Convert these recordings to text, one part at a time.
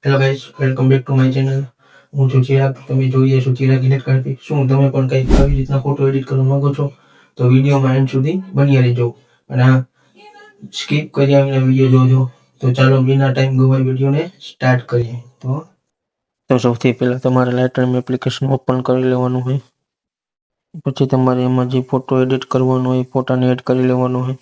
Hello guys, welcome back to my channel. હું છું ચિરાગ. તમે જોઈએ છો ચિરાગ એડિટ કરતી. શું તમે પણ કંઈક આવી રીતના ફોટો એડિટ કરવા માંગો છો તો વિડીયોમાં એન્ડ સુધી બન્યા રહેજો અને આ સ્કીપ કર્યા વિના વિડીયો જોજો. તો ચાલો બિના ટાઈમ ગવાય વિડીયોને સ્ટાર્ટ કરીએ. તો સૌથી પહેલા તમારે લાઇટરૂમ એપ્લિકેશન ઓપન કરી લેવાનું હોય. પછી તમારે એમાં જે ફોટો એડિટ કરવાનો હોય ફોટાને એડ કરી લેવાનો હોય.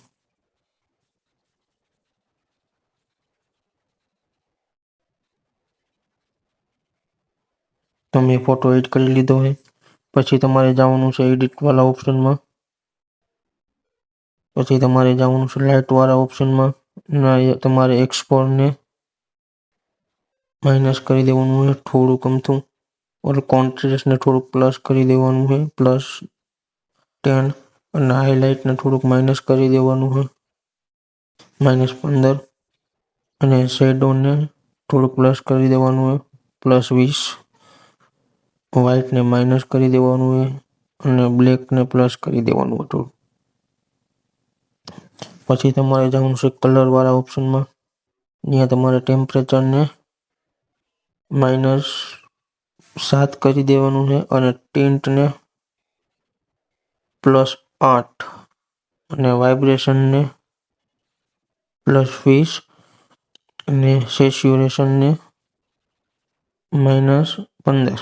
તમે ફોટો એડ કરી લીધો હોય પછી તમારે જવાનું છે એડિટ વાળા ઓપ્શનમાં. પછી તમારે જવાનું છે લાઇટ વાળા ઓપ્શનમાં. તમારે એક્સપોર્ટને માઇનસ કરી દેવાનું હોય થોડુંક અમથું, और કોન્ટ્રાસ્ટને થોડુંક પ્લસ કરી દેવાનું હોય +10, અને હાઇલાઇટને થોડુંક માઇનસ કરી દેવાનું હોય -15, અને શેડોને થોડુંક પ્લસ કરી દેવાનું હોય +20, વ્હાઇટને માઇનસ કરી દેવાનું હોય અને બ્લેકને પ્લસ કરી દેવાનું હતું. પછી તમારે જવાનું છે કલર વાળા ઓપ્શનમાં. ત્યાં તમારે ટેમ્પરેચરને -7 કરી દેવાનું છે અને ટિન્ટને +8 અને વાઇબ્રેશનને +20 અને સેચ્યુરેશનને -15.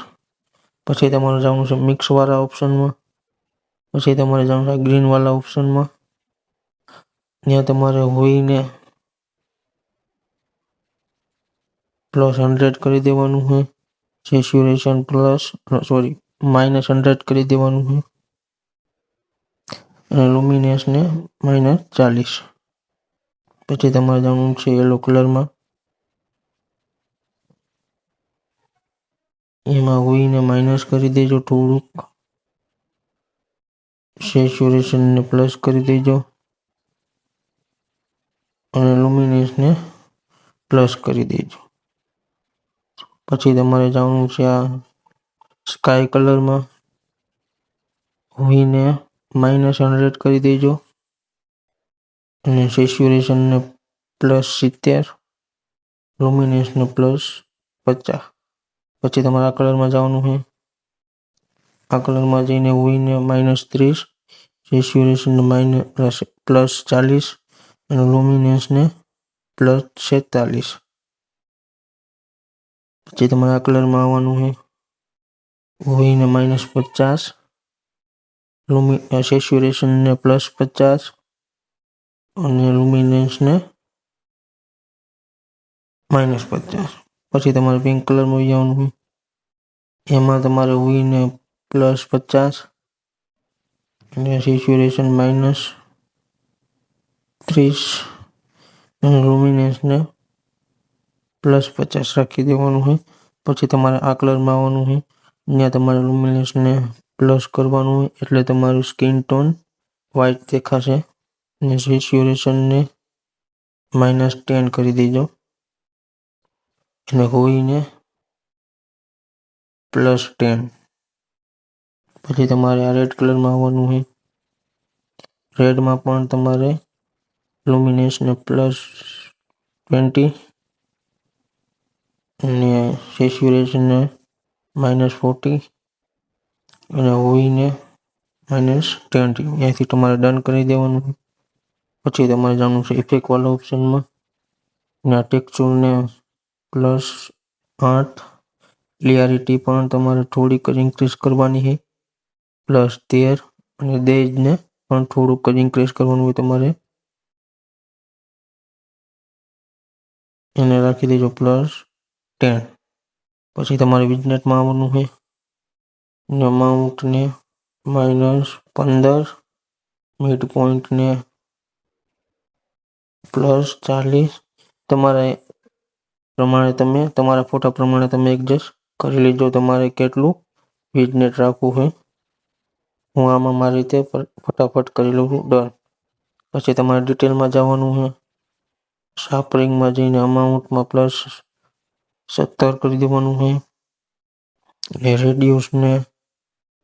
પછી તમારે જવાનું છે મિક્સ વાળા ઓપ્શનમાં. પછી તમારે જવાનું છે ગ્રીન વાળા ઓપ્શનમાં. ત્યાં તમારે હોઈને +100 કરી દેવાનું હોય, સેચ્યુરેશન -100 કરી દેવાનું હોય અને લુમિનેસને -40. પછી તમારે જવાનું છે યલો કલરમાં. એમાં હોઈને માઇનસ કરી દેજો થોડુંક, સેચ્યુરેશનને પ્લસ કરી દેજો અને લુમિનેસને પ્લસ કરી દેજો. પછી તમારે જવાનું છે આ સ્કાય કલરમાં. હોઈને -100 કરી દેજો અને સેચ્યુરેશનને +70, લુમિનેસને +50. પછી તમારે આ કલરમાં જવાનું છે. આ કલરમાં જઈને હોઈને -30, સેચ્યુરેશનને +40 અને લુમિનેસને +46. પછી તમારે આ કલરમાં આવવાનું છે. હોઈને -50, સેચ્યુરેશનને +50 અને લુમિનેસને -50. પછી તમારે પિંક કલરમાં જવાનું છે. એમાં તમારે હોઈને +50 અને સેચ્યુરેશન -30 અને લુમિનેસને +50 રાખી દેવાનું હોય. પછી તમારે આ કલરમાં આવવાનું હોય. ત્યાં તમારે લુમિનેસને પ્લસ કરવાનું હોય એટલે તમારું સ્કિન ટોન વ્હાઇટ દેખાશે અને સેચ્યુરેશનને -10 કરી દેજો અને હોઈને +10. પછી તમારે આ રેડ કલરમાં આવવાનું હોય. રેડમાં પણ તમારે લુમિનેસને +20 અને સેચ્યુરેશનને -40 અને હોઈને -20. ત્યાંથી તમારે ડન કરી દેવાનું. પછી તમારે જવાનું છે ઇફેક્ટ વાળા ઓપ્શનમાં. ત્યાં ટેક્સચરને +8, ક્લિયરિટી પણ તમારે થોડીક જ ઇન્ક્રીઝ કરવાની છે +13, અને ડેઝને પણ થોડુંક જ ઇન્ક્રીઝ કરવાનું હોય તમારે, એને રાખી દેજો +10. પછી તમારે વિજનેટમાં આવવાનું છે. અમાઉન્ટને -15, મિડ પોઈન્ટને +40. તમારા પ્રમાણે તમે તમારા ફોટા પ્રમાણે તમે એડજસ્ટ કરી લેજો તમારે કેટલું વિજનેટ રાખવું હોય. હું આમાં મારી રીતે ફટાફટ કરી લઉં છું. ડન. પછી તમારે ડિટેલમાં જવાનું છે. શાર્પનિંગમાં જઈને અમાઉન્ટમાં +17 કરી દેવાનું છે અને રેડિયસને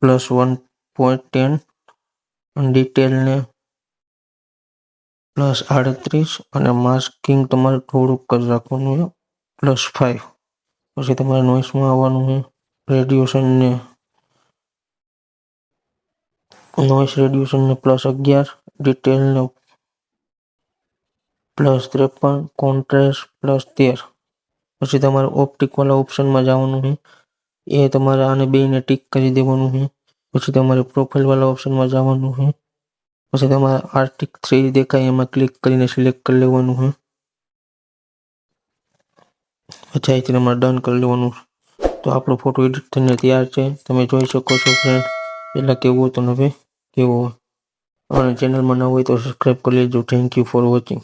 +1.10 અને ડિટેલને +38 અને માસ્કિંગ તમારે થોડુંક જ રાખવાનું છે +5. પછી તમારે નોઇસમાં આવવાનું છે રેડિયેશન ને નોઇસ રેડિયેશન ને +11, ડિટેલ ને +53, કોન્ટ્રાસ્ટ +13. પછી તમારે ઓપ્ટિક વાળા ઓપ્શનમાં જવાનું છે એ તમારે આને બેને ટિક કરી દેવાનું છે. પછી તમારે પ્રોફાઇલ વાળા ઓપ્શનમાં જવાનું છે. પછી તમારે આર્ટિક 3 દેખાય એમાં ક્લિક કરીને સિલેક્ટ કરી લેવાનું છે. પછી અહીંથી તમારે ડન કરી લેવાનું. તો આપણો ફોટો એડિટ થઈને તૈયાર છે. તમે જોઈ શકો છો ફ્રેન્ડ. પહેલાં કેવું હતું ને હવે કેવું હોય. અને ચેનલમાં ન હોય તો સબસ્ક્રાઈબ કરી લેજો. Thank you for watching.